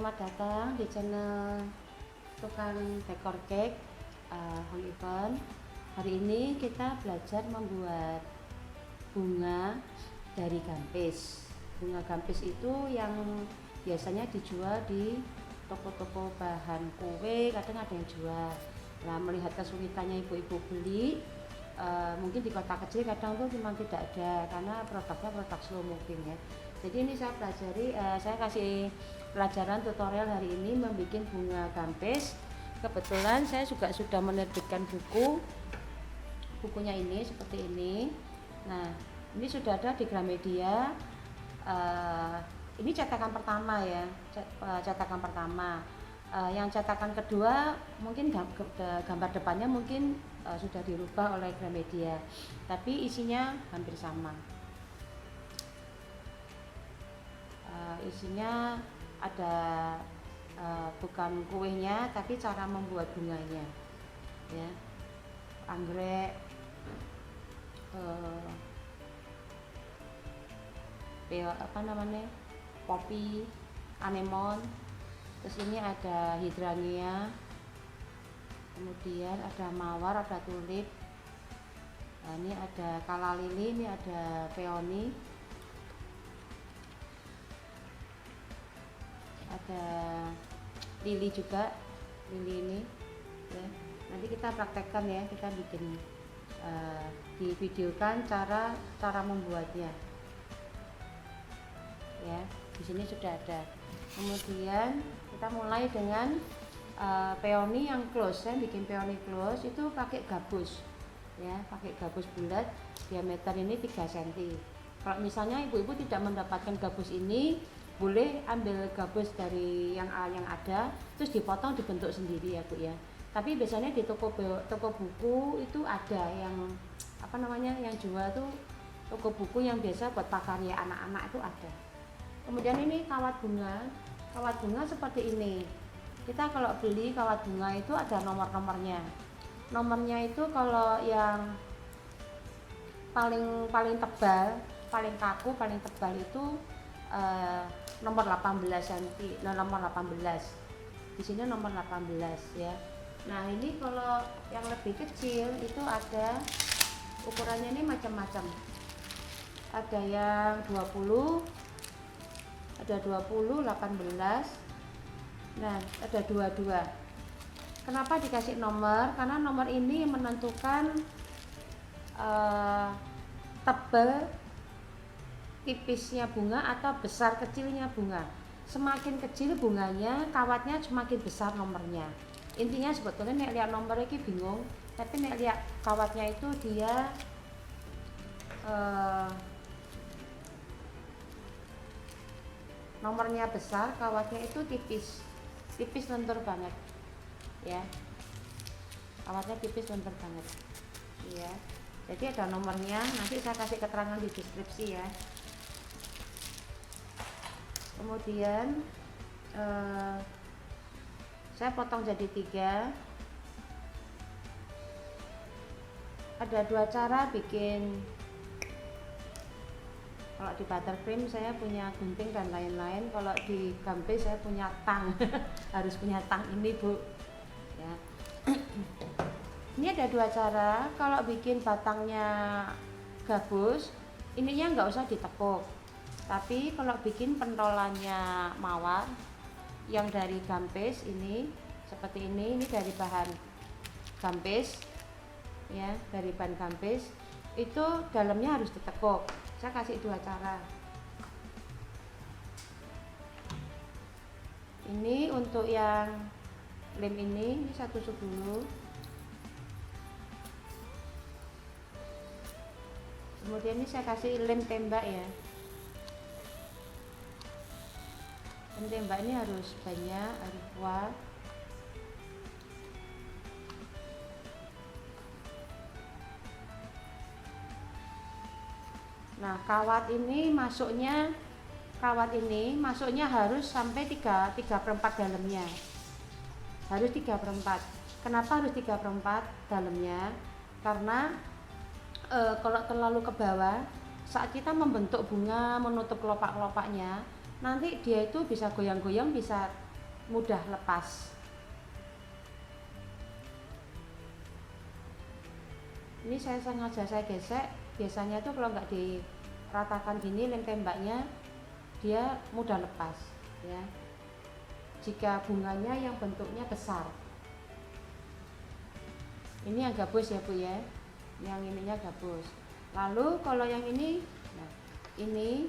selamat datang di channel tukang dekor cake Home Event. Hari ini kita belajar membuat bunga dari gampis. Bunga gampis itu yang biasanya dijual di toko-toko bahan kue, kadang ada yang jual. Nah, melihat kesulitannya ibu-ibu beli, mungkin di kota kecil kadang tuh memang tidak ada karena produknya produk slow moving ya. Jadi ini saya pelajari, saya kasih pelajaran tutorial hari ini membuat bunga gampis. Kebetulan saya juga sudah menerbitkan bukunya ini seperti ini. Nah, ini sudah ada di Gramedia. Ini cetakan pertama ya, cetakan pertama. Yang cetakan kedua mungkin gambar depannya mungkin sudah dirubah oleh Gramedia, tapi isinya hampir sama. Isinya ada bukan kuenya tapi cara membuat bunganya ya, anggrek, popi, anemon, terus ini ada hidrangea, kemudian ada mawar, ada tulip, nah, ini ada kala lili, ini ada peony, ada lili juga, lili ini ya. Nanti kita praktekkan ya, kita bikin divideokan cara membuatnya ya. Di sini sudah ada. Kemudian kita mulai dengan peony yang close. Saya bikin peony close itu pakai gabus ya, pakai gabus bulat, diameter ini 3 cm. Kalau misalnya ibu-ibu tidak mendapatkan gabus ini, boleh ambil gabus dari yang ada terus dipotong dibentuk sendiri ya Bu ya. Tapi biasanya di toko buku itu ada yang yang jual tuh, toko buku yang biasa buat prakarya anak-anak itu ada. Kemudian ini kawat bunga seperti ini. Kita kalau beli kawat bunga itu ada nomornya. Nomornya itu kalau yang paling tebal, paling kaku, paling tebal itu nomor 18 cm, nomor 18. Di sini nomor 18 ya. Nah, ini kalau yang lebih kecil itu ada ukurannya ini macam-macam. Ada yang 20, ada 20, 18. Nah, ada 22. Kenapa dikasih nomor? Karena nomor ini menentukan tebal tipisnya bunga atau besar kecilnya bunga. Semakin kecil bunganya, kawatnya semakin besar nomornya. Intinya sebetulnya nek lihat nomor ini bingung, tapi nek lihat kawatnya itu dia nomornya besar, kawatnya itu tipis lentur banget ya. Kawatnya tipis lentur banget ya. Jadi ada nomornya, nanti saya kasih keterangan di deskripsi ya. Kemudian saya potong jadi 3. Ada 2 cara bikin. Kalau di buttercream saya punya gunting dan lain-lain. Kalau di gampis saya punya tang. Harus punya tang ini Bu ya. Ini ada 2 cara. Kalau bikin batangnya gabus, ininya nggak usah ditekuk. Tapi kalau bikin pentolannya mawar yang dari gampis ini seperti ini dari bahan gampis ya, dari bahan gampis itu dalamnya harus ditekuk. Saya kasih 2 cara. Ini untuk yang lem ini saya tusuk dulu. Kemudian ini saya kasih lem tembak ya. Lem tembak ini harus banyak, harus kuat. Nah, kawat ini masuknya harus sampai 3/4 dalamnya. Harus 3/4. Kenapa harus 3/4 dalamnya? Karena kalau terlalu ke bawah, saat kita membentuk bunga, menutup kelopak-kelopaknya, nanti dia itu bisa goyang-goyang, bisa mudah lepas. Ini saya sengaja saya gesek, biasanya tuh kalau nggak diratakan gini lem tembaknya dia mudah lepas ya, jika bunganya yang bentuknya besar. Ini yang gabus ya Bu ya, yang ininya gabus. Lalu kalau yang ini, nah ini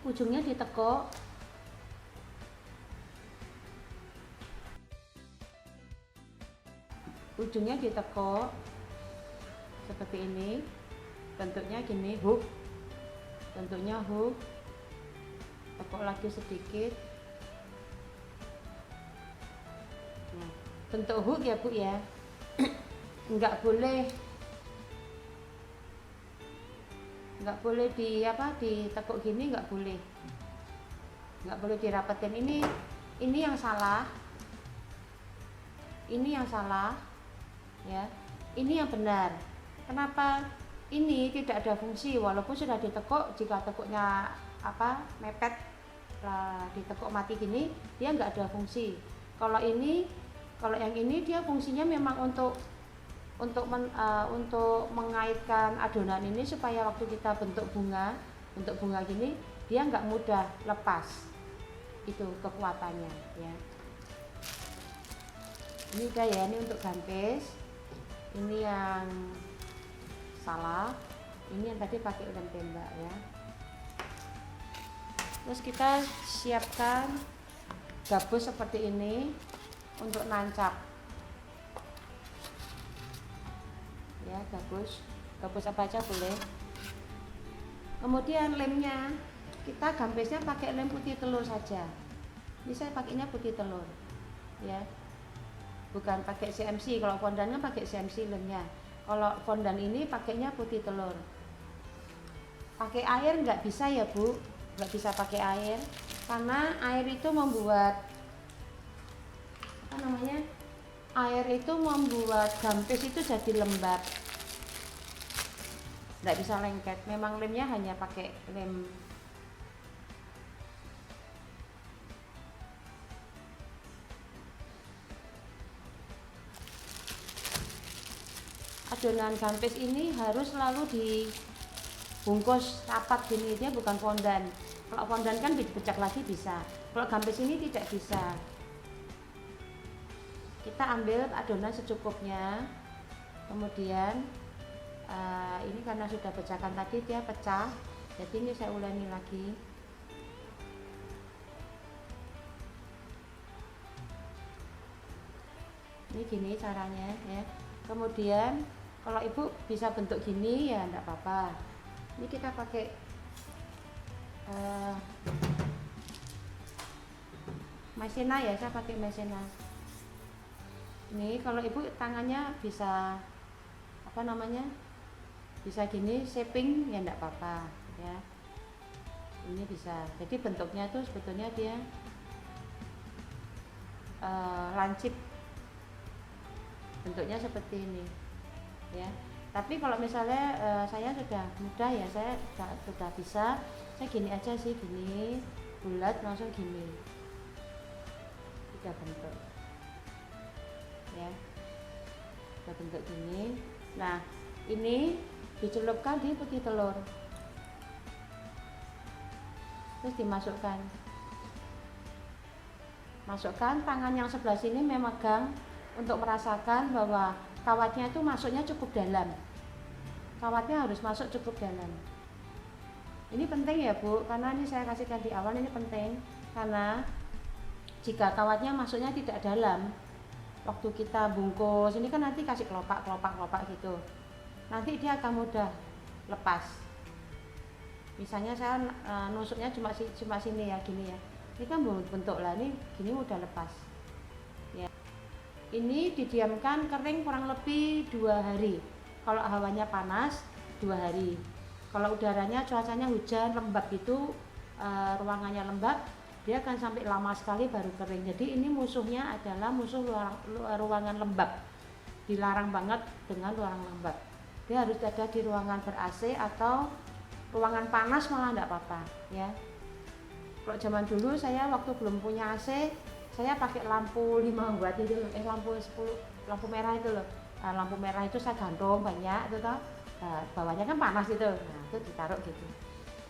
ujungnya ditekuk, seperti ini, bentuknya gini, hook, bentuknya hook, tekuk lagi sedikit. Nah, bentuk hook ya Bu ya, nggak boleh ditekuk gini, nggak boleh dirapetin. Ini yang salah, ya, ini yang benar. Kenapa ini tidak ada fungsi walaupun sudah ditekuk? Jika tekuknya mepet, ditekuk mati gini, dia nggak ada fungsi. Kalau yang ini dia fungsinya memang untuk mengaitkan adonan ini supaya waktu kita bentuk bunga gini dia nggak mudah lepas, itu kekuatannya ya. Ini udah ya, ini untuk gampis. Ini yang salah, ini yang tadi pakai lem tembak ya. Terus kita siapkan gabus seperti ini untuk nancap ya, gabus apa aja boleh. Kemudian lemnya, kita gampisnya pakai lem putih telur saja. Ini saya pakainya putih telur ya, bukan pakai CMC. Kalau fondannya pakai CMC lemnya, kalau fondan ini pakainya putih telur. Pakai air nggak bisa ya Bu, nggak bisa pakai air, karena air itu membuat gampis itu jadi lembab, nggak bisa lengket. Memang lemnya hanya pakai lem adonan gampis ini harus selalu dibungkus rapat gini, dia bukan fondan. Kalau fondan kan dipecah lagi bisa, kalau gampis ini tidak bisa. Kita ambil adonan secukupnya, kemudian ini karena sudah pecahkan tadi dia pecah, jadi ini saya ulangi lagi. Ini gini caranya ya. Kemudian kalau Ibu bisa bentuk gini ya enggak apa-apa. Ini kita pakai maizena ya, saya pakai maizena. Ini kalau Ibu tangannya bisa bisa gini shaping ya enggak apa-apa ya. Ini bisa. Jadi bentuknya tuh sebetulnya dia lancip, bentuknya seperti ini ya. Tapi kalau misalnya saya sudah mudah ya, saya sudah bisa, saya gini aja sih, gini bulat langsung gini, udah bentuk ya, udah bentuk gini. Nah ini dicelupkan di putih telur, terus masukkan tangan yang sebelah sini memegang untuk merasakan bahwa kawatnya itu masuknya cukup dalam. Kawatnya harus masuk cukup dalam. Ini penting ya Bu, karena ini saya kasihkan di awal, ini penting karena jika kawatnya masuknya tidak dalam, waktu kita bungkus ini kan nanti kasih kelopak gitu, nanti dia akan mudah lepas. Misalnya saya nusuknya cuma sini ya, gini ya, ini kan bentuk lah, ini gini mudah lepas ya. Ini didiamkan kering kurang lebih 2 hari. Kalau hawanya panas 2 hari, kalau udaranya cuacanya hujan lembab itu ruangannya lembab, dia akan sampai lama sekali baru kering. Jadi ini musuhnya adalah musuh ruangan lembab, dilarang banget dengan ruangan lembab. Dia harus ada di ruangan ber-AC atau ruangan panas malah enggak apa-apa ya. Kalau zaman dulu saya waktu belum punya AC, saya pakai lampu 5 watt itu loh, lampu 10, lampu merah itu loh. Nah, lampu merah itu saya gantung banyak itu toh. Nah, bawahnya kan panas itu. Nah, itu ditaruh gitu.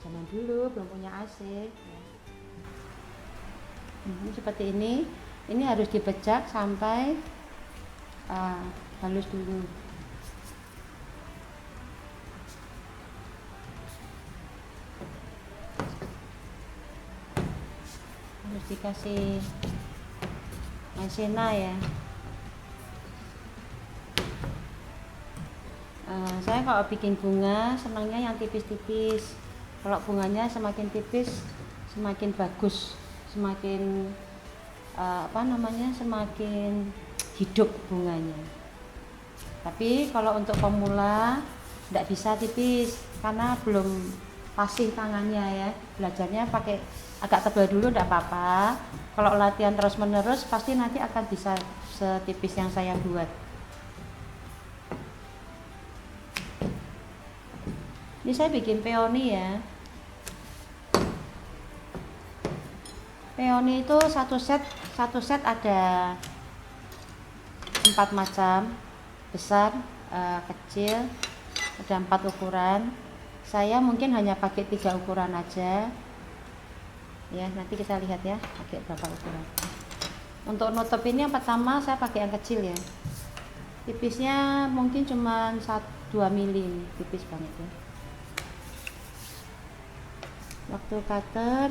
Zaman dulu belum punya AC. Ya. Ini seperti ini. Ini harus dipecah sampai halus dulu. Harus dikasih maizena ya. Saya kalau bikin bunga senangnya yang tipis-tipis. Kalau bunganya semakin tipis semakin bagus, semakin semakin hidup bunganya. Tapi kalau untuk pemula tidak bisa tipis karena belum fasih tangannya ya. Belajarnya pakai agak tebal dulu tidak apa-apa. Kalau latihan terus menerus pasti nanti akan bisa setipis yang saya buat. Ini saya bikin peoni ya. Peoni itu satu set ada 4 macam, besar, kecil, ada 4 ukuran. Saya mungkin hanya pakai 3 ukuran aja. Ya, nanti kita lihat ya, pakai berapa ukuran. Untuk nutup ini yang pertama saya pakai yang kecil ya. Tipisnya mungkin cuma 2 mili, tipis banget ya. Waktu cutter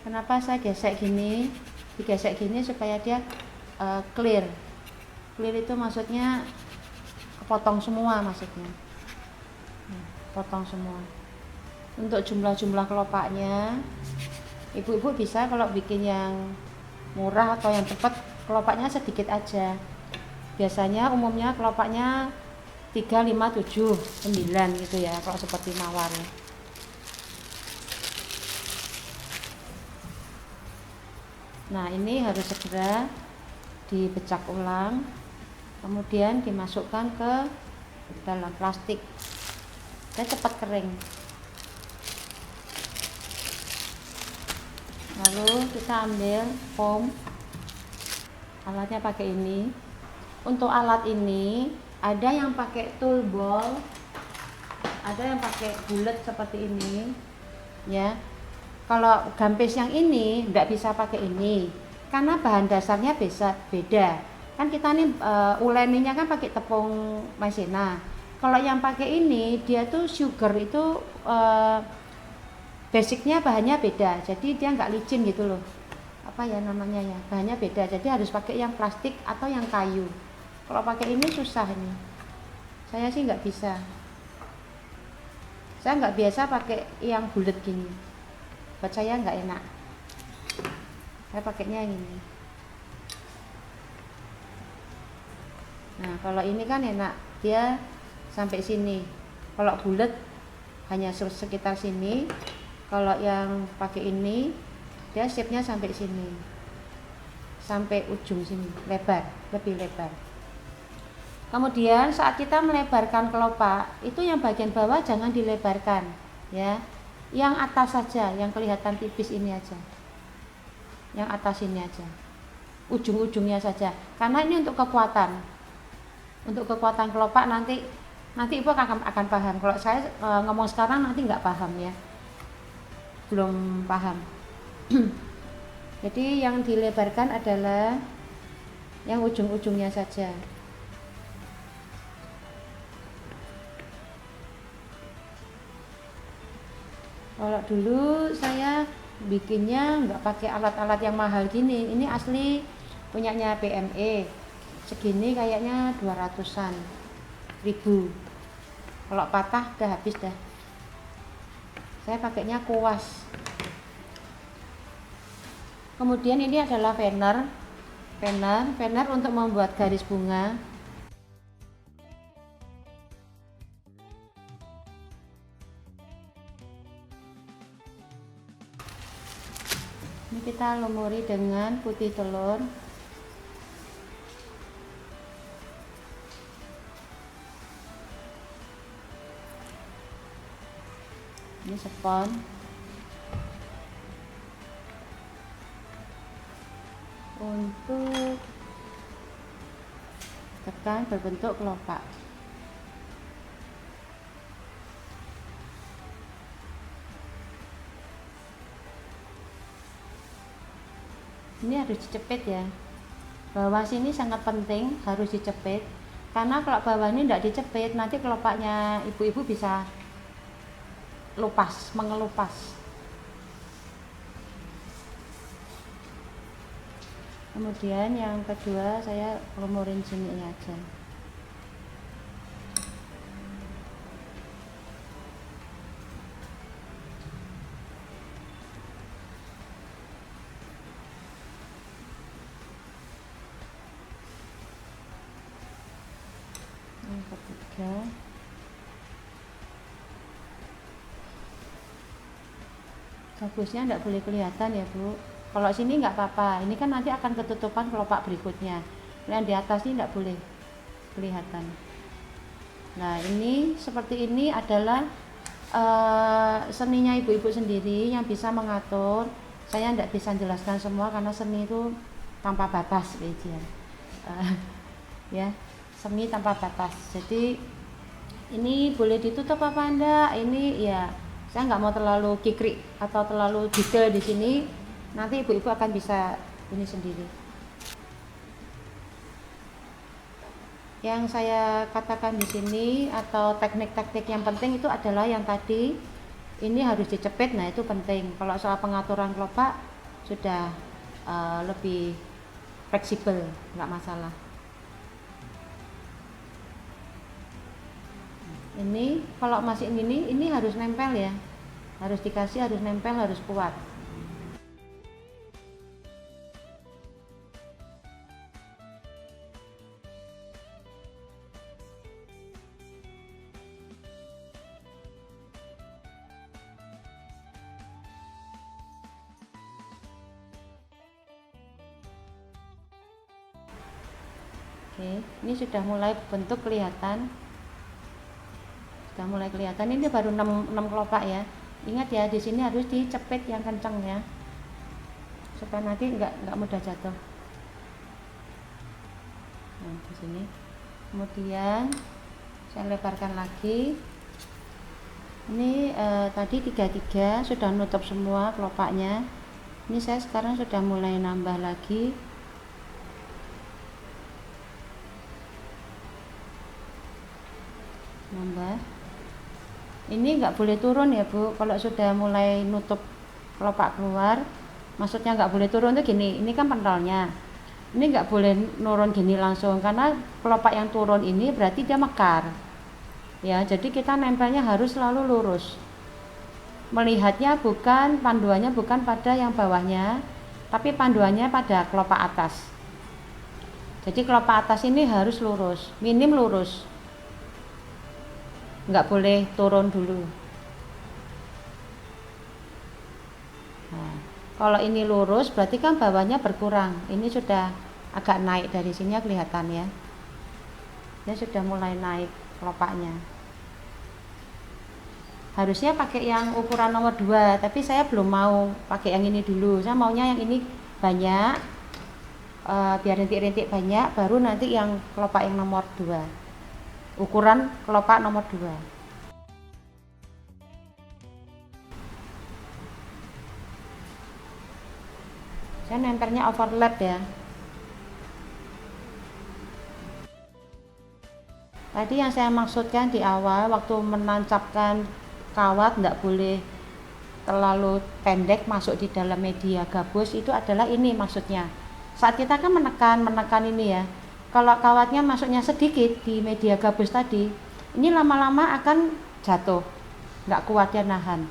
kenapa saya gesek gini, digesek gini supaya dia clear itu maksudnya kepotong semua maksudnya, potong semua. Untuk jumlah kelopaknya ibu-ibu bisa kalau bikin yang murah atau yang cepat kelopaknya sedikit aja. Biasanya umumnya kelopaknya 3, 5, 7, 9 gitu ya kalau seperti mawar. Nah, ini harus segera dibecak ulang, kemudian dimasukkan ke dalam plastik dan cepat kering. Lalu kita ambil foam, alatnya pakai ini. Untuk alat ini ada yang pakai tool ball, ada yang pakai bulat seperti ini ya. Kalau gampis yang ini tidak bisa pakai ini karena bahan dasarnya beda kan. Kita nih uleninya kan pakai tepung maizena. Kalau yang pakai ini dia tuh sugar itu basicnya bahannya beda, jadi dia nggak licin gitu loh, apa ya namanya ya, bahannya beda, jadi harus pakai yang plastik atau yang kayu. Kalau pakai ini susah ini, saya sih nggak bisa, saya nggak biasa pakai yang bulat gini, buat saya nggak enak, saya pakainya yang ini. Nah, kalau ini kan enak, dia sampai sini. Kalau bulat hanya sekitar sini. Kalau yang pakai ini dia shape-nya sampai sini, sampai ujung sini, lebar, lebih lebar. Kemudian saat kita melebarkan kelopak, itu yang bagian bawah jangan dilebarkan ya. Yang atas saja, yang kelihatan tipis ini aja. Yang atas ini aja. Ujung-ujungnya saja. Karena ini untuk kekuatan. Untuk kekuatan kelopak nanti Ibu akan paham. Kalau saya ngomong sekarang nanti nggak paham ya. Belum paham. Jadi yang dilebarkan adalah yang ujung-ujungnya saja. Kalau dulu saya bikinnya nggak pakai alat-alat yang mahal gini. Ini asli punyanya PME. Segini kayaknya 200-an ribu. Kalau patah udah habis dah. Saya pakainya kuas. Kemudian ini adalah veneer untuk membuat garis bunga. Ini kita lumuri dengan putih telur. Ini spon untuk tekan berbentuk kelopak. Ini harus dicepit ya, bawah sini sangat penting, harus dicepit, karena kalau bawah ini tidak dicepit nanti kelopaknya ibu-ibu bisa lupas, mengelupas. Kemudian yang kedua saya lumurin sini aja. Yang ketiga gabusnya tidak boleh kelihatan ya Bu. Kalau sini nggak apa-apa, ini kan nanti akan ketutupan kelopak berikutnya. Yang di atas ini tidak boleh kelihatan. Nah ini seperti ini adalah seninya ibu-ibu sendiri yang bisa mengatur. Saya tidak bisa jelaskan semua karena seni itu tanpa batas ya, seni tanpa batas. Jadi ini boleh ditutup apa enggak? Ini ya saya nggak mau terlalu kikrik atau terlalu detail di sini. Nanti ibu-ibu akan bisa ini sendiri. Yang saya katakan di sini atau teknik-teknik yang penting itu adalah yang tadi ini harus dicepit. Nah itu penting. Kalau soal pengaturan kelopak sudah lebih fleksibel, nggak masalah. Ini kalau masih ini harus nempel ya, harus dikasih, harus nempel, harus kuat. Oke, ini sudah mulai bentuk kelihatan. Sudah mulai kelihatan. Ini baru 6 kelopak ya. Ingat ya, di sini harus dicepit yang kencang ya. Supaya nanti enggak mudah jatuh. Nah, di sini. Kemudian saya lebarkan lagi. Ini tadi 33 sudah nutup semua kelopaknya. Ini saya sekarang sudah mulai nambah lagi. Nambah. Ini nggak boleh turun ya Bu. Kalau sudah mulai nutup kelopak keluar, maksudnya nggak boleh turun tuh gini. Ini kan pentolnya. Ini nggak boleh nurun gini langsung, karena kelopak yang turun ini berarti dia mekar. Ya, jadi kita nempelnya harus selalu lurus. Melihatnya panduannya bukan pada yang bawahnya, tapi panduannya pada kelopak atas. Jadi kelopak atas ini harus lurus, minim lurus. Nggak boleh turun dulu. Nah, kalau ini lurus berarti kan bawahnya berkurang. Ini sudah agak naik, dari sini kelihatan ya. Dia sudah mulai naik kelopaknya. Harusnya pakai yang ukuran nomor 2, tapi saya belum mau pakai yang ini dulu. Saya maunya yang ini banyak, biar rintik-rintik banyak, baru nanti yang kelopak yang nomor 2. Ukuran kelopak nomor 2. Saya nempelnya overlap ya. Tadi yang saya maksudkan di awal waktu menancapkan kawat tidak boleh terlalu pendek masuk di dalam media gabus, itu adalah ini maksudnya. Saat kita kan menekan ini ya. Kalau kawatnya masuknya sedikit di media gabus tadi, ini lama-lama akan jatuh, nggak kuat dia nahan.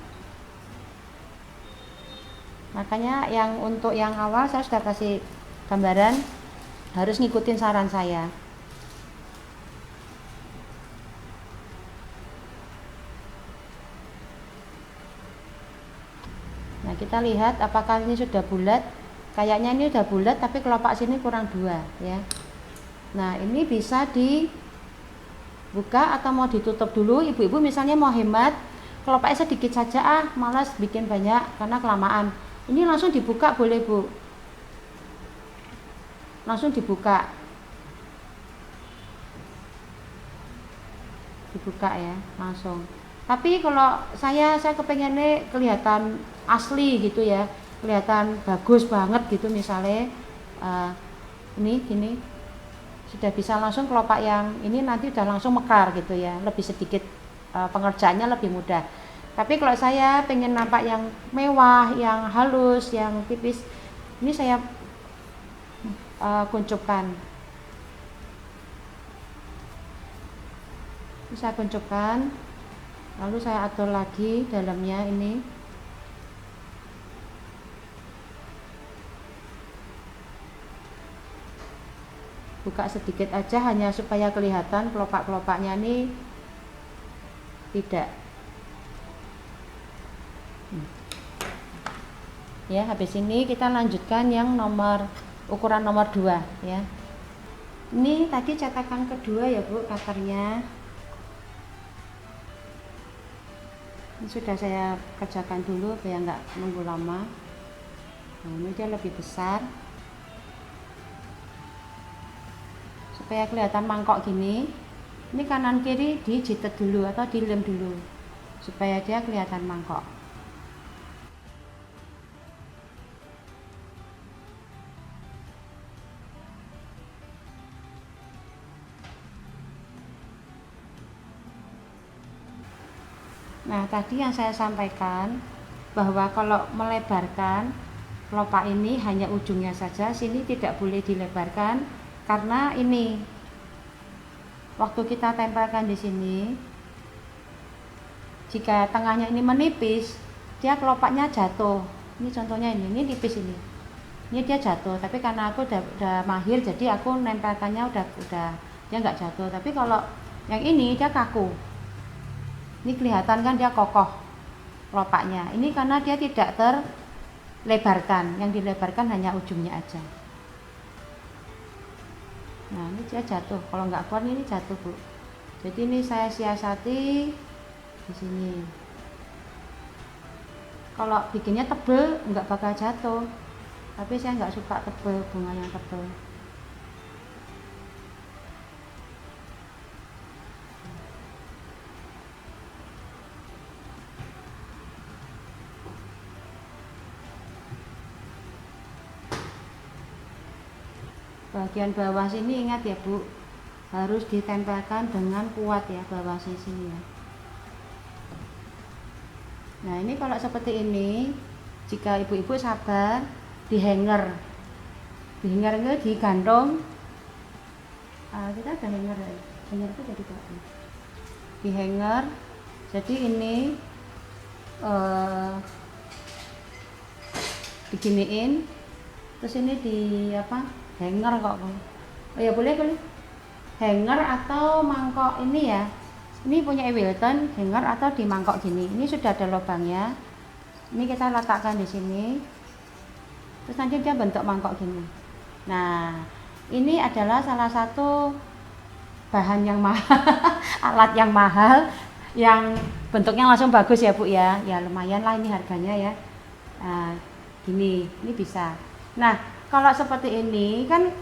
Makanya untuk yang awal saya sudah kasih gambaran, harus ngikutin saran saya. Nah kita lihat apakah ini sudah bulat. Kayaknya ini sudah bulat, tapi kelopak sini kurang 2 ya. Nah ini bisa dibuka atau mau ditutup dulu. Ibu-ibu misalnya mau hemat, kelopaknya sedikit saja, malas bikin banyak karena kelamaan. Ini langsung dibuka boleh Bu, langsung dibuka ya langsung. Tapi kalau saya kepengennya kelihatan asli gitu ya, kelihatan bagus banget gitu, misalnya ini gini sudah bisa langsung kelopak yang ini nanti udah langsung mekar gitu ya, lebih sedikit pengerjaannya lebih mudah. Tapi kalau saya pengen nampak yang mewah, yang halus, yang tipis, ini saya kuncupkan. Saya kuncupkan, lalu saya atur lagi dalamnya ini. Buka sedikit aja hanya supaya kelihatan kelopak-kelopaknya ini tidak. Ya, habis ini kita lanjutkan yang ukuran nomor 2 ya. Ini tadi cetakan kedua ya Bu, cutternya. Ini sudah saya kerjakan dulu biar nggak nunggu lama. Nah, ini dia lebih besar supaya kelihatan mangkok gini. Ini kanan kiri dijitet dulu atau dilem dulu supaya dia kelihatan mangkok. Nah, tadi yang saya sampaikan bahwa kalau melebarkan kelopak ini hanya ujungnya saja, sini tidak boleh dilebarkan karena ini waktu kita tempelkan di sini, jika tengahnya ini menipis, dia kelopaknya jatuh. Ini contohnya ini tipis ini dia jatuh. Tapi karena aku udah mahir, jadi aku nempelkannya udah dia nggak jatuh. Tapi kalau yang ini dia kaku. Ini kelihatan kan dia kokoh kelopaknya. Ini karena dia tidak terlebarkan, yang dilebarkan hanya ujungnya aja. Nah, ini dia jatuh. Kalau nggak kuat ini jatuh Bu. Jadi ini saya siasati di sini. Kalau bikinnya tebel nggak bakal jatuh. Tapi saya nggak suka tebel, bunga yang tebel. Bagian bawah sini ingat ya Bu, harus ditempelkan dengan kuat ya bawah sini ya. Nah, ini kalau seperti ini, jika ibu-ibu sabar, di hanger itu digantung. Kita ada hanger ya, hanger itu jadi apa? Di hanger. Jadi ini diginiin, terus ini di apa? Hanger kok. Oh ya boleh hanger atau mangkok ini ya. Ini punya Wilton, hanger atau di mangkok gini. Ini sudah ada lubangnya. Ini kita letakkan di sini. Terus nanti dia bentuk mangkok gini. Nah, ini adalah salah satu bahan yang mahal, alat yang mahal, yang bentuknya langsung bagus ya Bu ya. Ya lumayan lah ini harganya ya. Nah, gini, ini bisa. Nah, kalau seperti ini kan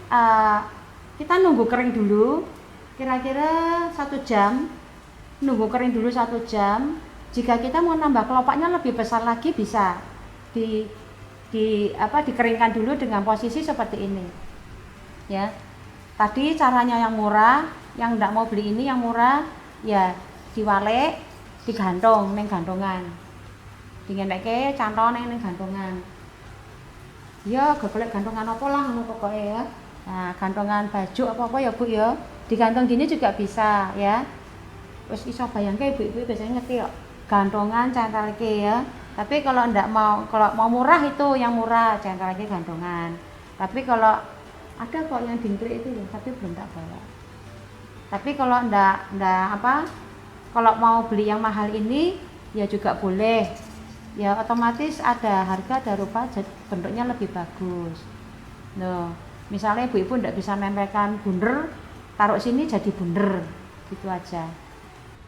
kita nunggu kering dulu, kira-kira 1 jam. Nunggu kering dulu 1 jam. Jika kita mau nambah kelopaknya lebih besar lagi, bisa dikeringkan dulu dengan posisi seperti ini. Ya. Tadi caranya yang murah, yang enggak mau beli ini yang murah, ya diwalek, digantung neng gantungan. Dingenekke cantol neng gantungan. Ya golek gantungan apa lah ngono pokoke ya. Nah, gantungan baju apa-apa ya Bu ya. Digantung gini juga bisa ya. Wis iso bayangke ibu-ibu biasanya ngerti kok. Gantungan centelke ya. Tapi kalau mau murah itu yang murah centelke gantungan. Tapi kalau ada kok yang dingklik itu ya, tapi belum tak bawa. Tapi kalau kalau mau beli yang mahal ini ya juga boleh. Ya otomatis ada harga, ada rupa, bentuknya lebih bagus. Nah, misalnya ibu-ibu tidak bisa nempelkan bunder, taruh sini jadi bunder, gitu aja.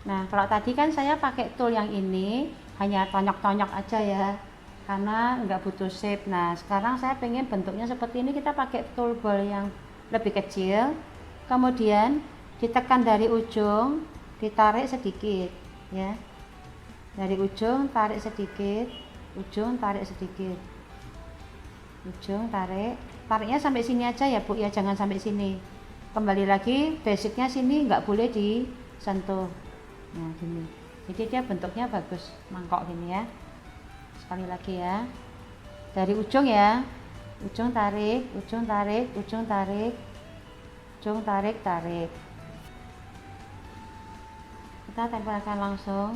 Nah, kalau tadi kan saya pakai tool yang ini, hanya tonyok-tonyok aja ya, karena nggak butuh shape. Nah, sekarang saya pengen bentuknya seperti ini, kita pakai tool ball yang lebih kecil, kemudian ditekan dari ujung, ditarik sedikit, ya. Dari ujung tarik sedikit, ujung tarik sedikit, ujung tarik, tariknya sampai sini aja ya Bu ya, jangan sampai sini. Kembali lagi, basicnya sini nggak boleh disentuh. Nah gini, jadi dia bentuknya bagus mangkok gini ya. Sekali lagi ya, dari ujung ya, ujung tarik, ujung tarik, ujung tarik, ujung tarik, tarik. Kita tempelkan langsung.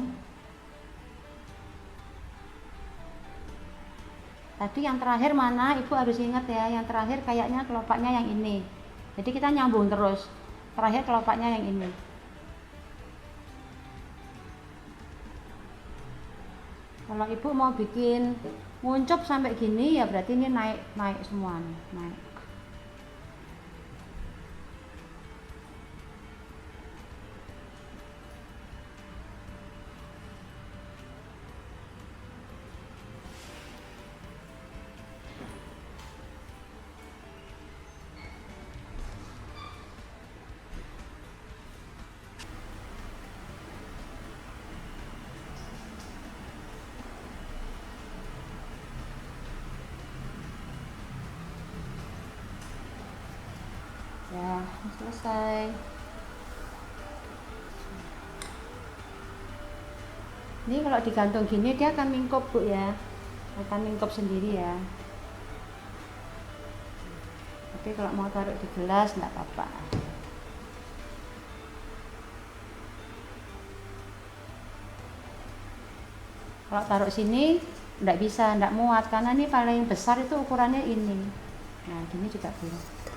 Tadi yang terakhir mana, Ibu harus ingat ya, yang terakhir kayaknya kelopaknya yang ini. Jadi kita nyambung terus, terakhir kelopaknya yang ini. Kalau Ibu mau bikin nguncup sampai gini ya berarti ini naik semua nih, naik. Ya, selesai. Ini kalau digantung gini dia akan mingkup Bu ya, akan mingkup sendiri ya. Tapi kalau mau taruh di gelas nggak apa-apa. Kalau taruh sini nggak bisa, nggak muat karena ini paling besar itu ukurannya ini. Nah gini juga boleh.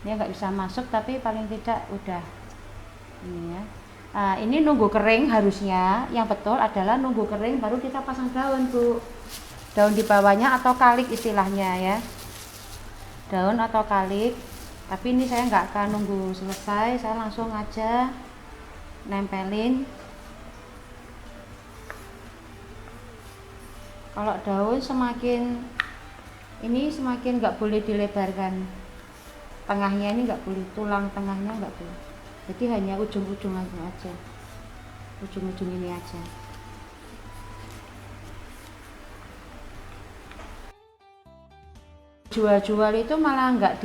Dia nggak bisa masuk tapi paling tidak udah ini ya. Nah, ini nunggu kering harusnya. Yang betul adalah nunggu kering baru kita pasang daun Bu. Daun di bawahnya atau kalik istilahnya ya. Daun atau kalik. Tapi ini saya nggak akan nunggu selesai, saya langsung aja nempelin. Kalau daun semakin ini semakin nggak boleh dilebarkan. Tengahnya ini nggak boleh, tulang tengahnya nggak boleh. Jadi hanya ujung-ujung aja, ujung-ujung ini aja. Jual-jual itu malah nggak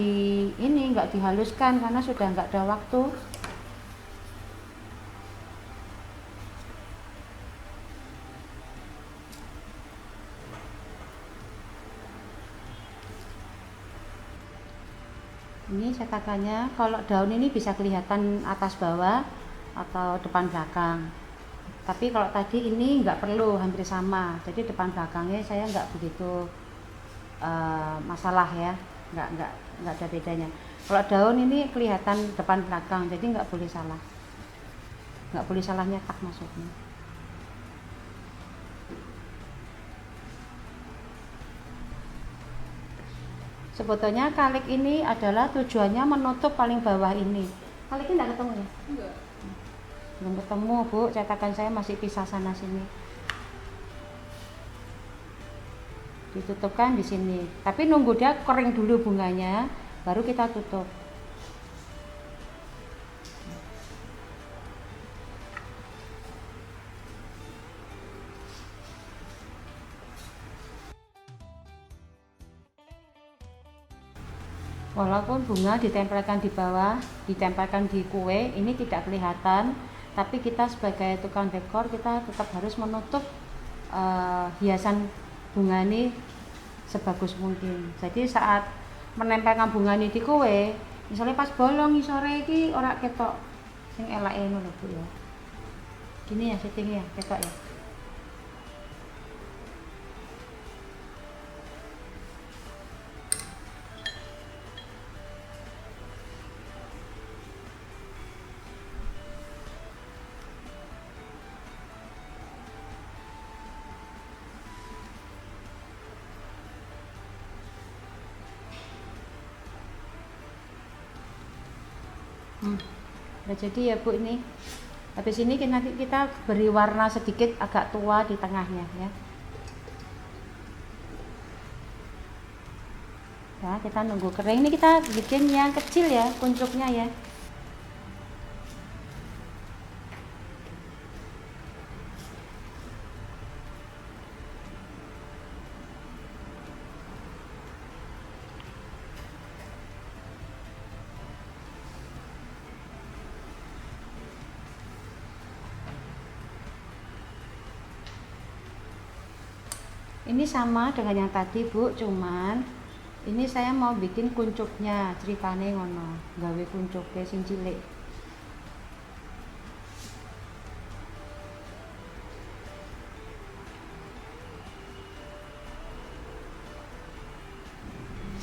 nggak dihaluskan karena sudah nggak ada waktu. Ini cetakannya, kalau daun ini bisa kelihatan atas bawah atau depan belakang. Tapi kalau tadi ini nggak perlu, hampir sama. Jadi depan belakangnya saya nggak begitu masalah ya, nggak ada bedanya. Kalau daun ini kelihatan depan belakang, jadi nggak boleh salah nyetak maksudnya. Sebetulnya kalik ini adalah tujuannya menutup paling bawah ini. Kalik ini nggak ketemu ya? Enggak. Belum ketemu Bu, cetakan saya masih pisah sana sini. Ditutupkan di sini. Tapi nunggu dia kering dulu bunganya, baru kita tutup. Walaupun bunga ditempelkan di bawah, ditempelkan di kue, ini tidak kelihatan, tapi kita sebagai tukang dekor kita tetap harus menutup hiasan bunga ini sebagus mungkin. Jadi saat menempelkan bunga ini di kue, misalnya pas bolong sore iki ora ketok sing elake ngono lho Bu ya. Gini ya settingnya, ketok ya. Nah, jadi ya Bu, ini habis ini nanti kita beri warna sedikit agak tua di tengahnya ya. Ya, kita nunggu kering. Ini kita bikin yang kecil ya kuncupnya ya. Ini sama dengan yang tadi Bu, cuman ini saya mau bikin kuncupnya, ceritane ngono, gawe kuncupe sing cilik.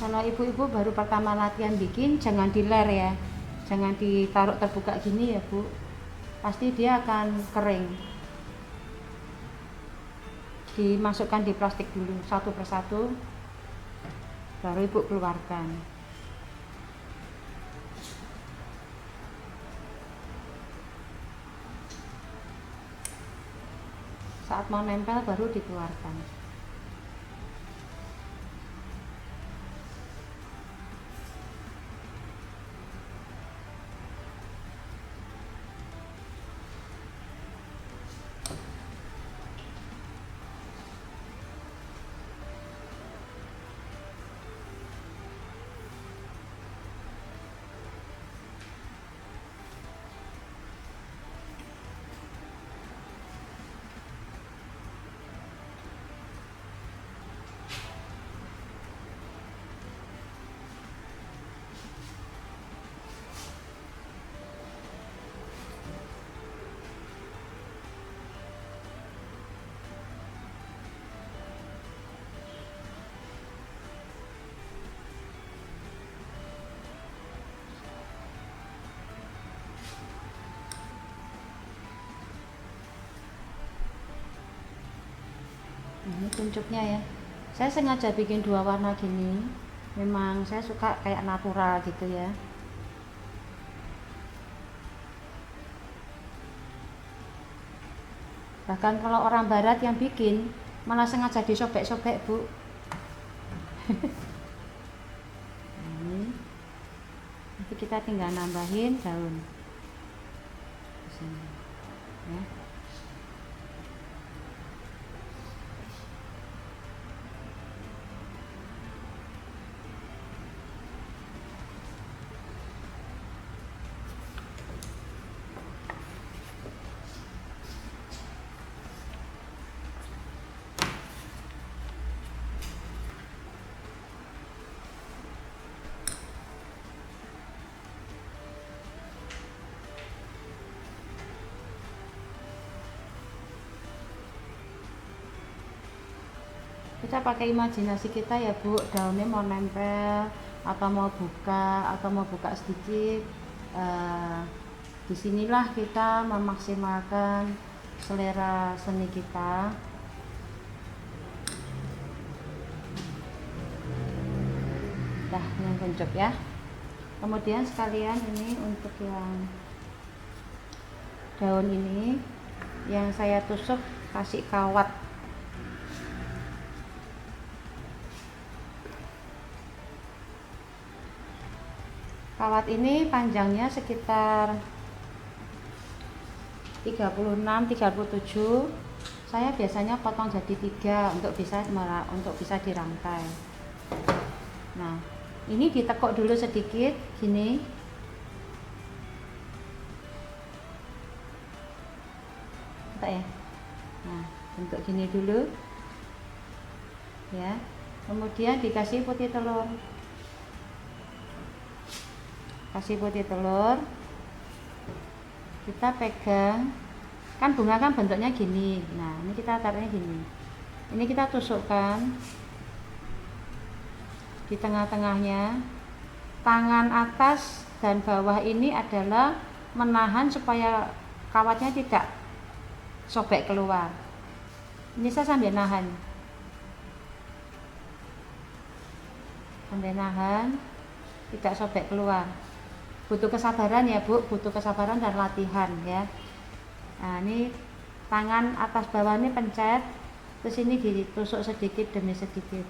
Kalau ibu-ibu baru pertama latihan bikin, jangan diler ya, jangan ditaruh terbuka gini ya Bu, pasti dia akan kering. Dimasukkan di plastik dulu satu persatu, baru ibu keluarkan. Saat mau nempel baru dikeluarkan. Ini kuncupnya ya, saya sengaja bikin dua warna gini, memang saya suka kayak natural gitu ya. Bahkan kalau orang barat yang bikin malah sengaja disobek-sobek Bu. Ini nanti kita tinggal nambahin daun di sini ya. Kita pakai imajinasi kita ya Bu, daunnya mau nempel atau mau buka sedikit. Disinilah kita memaksimalkan selera seni kita. Dah yang kuncup ya. Kemudian sekalian ini untuk yang daun ini yang saya tusuk kasih kawat. Kawat ini panjangnya sekitar 36-37. Saya biasanya potong jadi 3 untuk bisa dirangkai. Nah, ini ditekuk dulu sedikit gini. Enggak ya? Nah, bentuk gini dulu. Ya. Kemudian dikasih putih telur. Kasih putih telur, kita pegang, kan bunga kan bentuknya gini. Nah, ini kita taruhnya gini, ini kita tusukkan di tengah-tengahnya. Tangan atas dan bawah ini adalah menahan supaya kawatnya tidak sobek keluar. Ini saya sambil nahan, tidak sobek keluar. butuh kesabaran ya Bu, butuh kesabaran dan latihan ya. Nah ini tangan atas bawah ini pencet, terus ini ditusuk sedikit demi sedikit.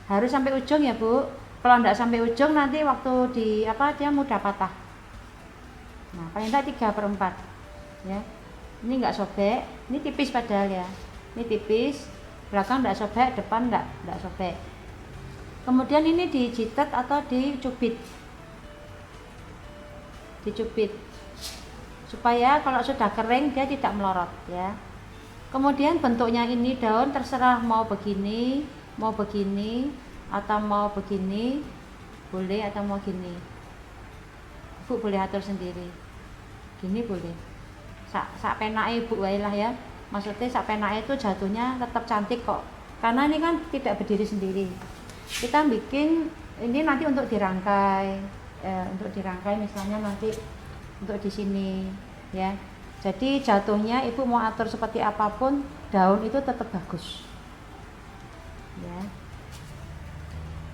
Harus sampai ujung ya Bu. Kalau enggak sampai ujung nanti waktu dia mudah patah. Nah paling enggak 3/4 ya. Ini enggak sobek, ini tipis padahal ya. Ini tipis, belakang enggak sobek, depan enggak sobek. Kemudian ini dijitet atau dicubit supaya kalau sudah kering dia tidak melorot ya. Kemudian bentuknya ini daun terserah mau begini atau mau begini, boleh, atau mau gini. Ibu boleh atur sendiri. Gini boleh. Sak penake Ibu wae lah ya. Maksudnya sak penake itu jatuhnya tetap cantik kok. Karena ini kan tidak berdiri sendiri. Kita bikin ini nanti untuk dirangkai. Untuk dirangkai misalnya nanti untuk di sini ya. Jadi jatuhnya Ibu mau atur seperti apapun, daun itu tetap bagus ya.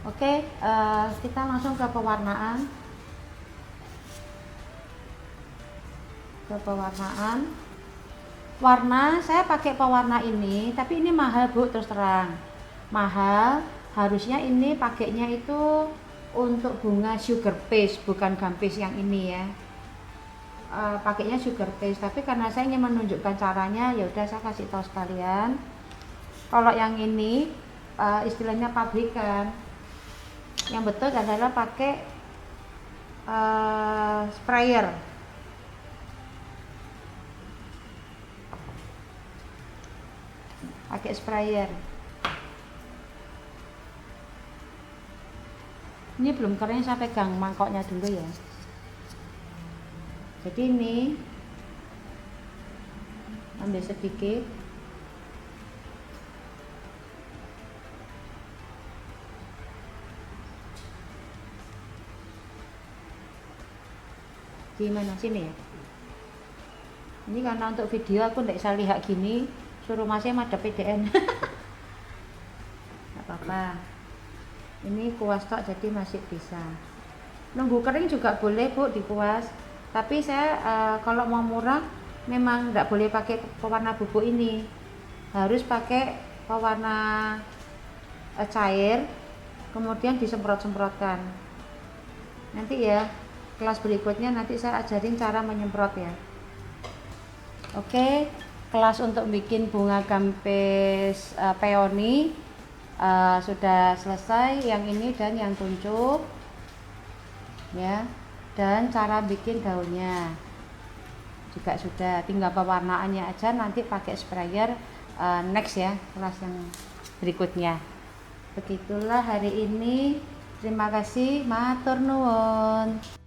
Oke, kita langsung ke pewarnaan. Warna saya pakai pewarna ini, tapi ini mahal Bu, terus terang mahal. Harusnya ini pakainya itu untuk bunga sugar paste, bukan gampis yang ini ya. Pakainya sugar paste, tapi karena saya ingin menunjukkan caranya, ya udah saya kasih tahu sekalian. Kalau yang ini istilahnya pabrikan, yang betul adalah pakai sprayer. Pakai sprayer. Ini belum kering, saya pegang mangkoknya dulu ya. Jadi ini ambil sedikit. Gimana sini ya? Ini karena untuk video aku tidak bisa lihat gini, suruh masnya madep PDN. Gak apa-apa. Ini kuas tok, jadi masih bisa. Nunggu kering juga boleh Bu, dikuas. Tapi saya kalau mau murah memang tidak boleh pakai pewarna bubuk ini. Harus pakai pewarna cair, kemudian disemprot-semprotkan. Nanti ya kelas berikutnya nanti saya ajarin cara menyemprot ya. Oke, kelas untuk bikin bunga gampis peony sudah selesai, yang ini dan yang kuncup ya, dan cara bikin daunnya juga sudah, tinggal pewarnaannya aja nanti pakai sprayer next ya, kelas yang berikutnya. Begitulah hari ini, terima kasih, matur nuwun.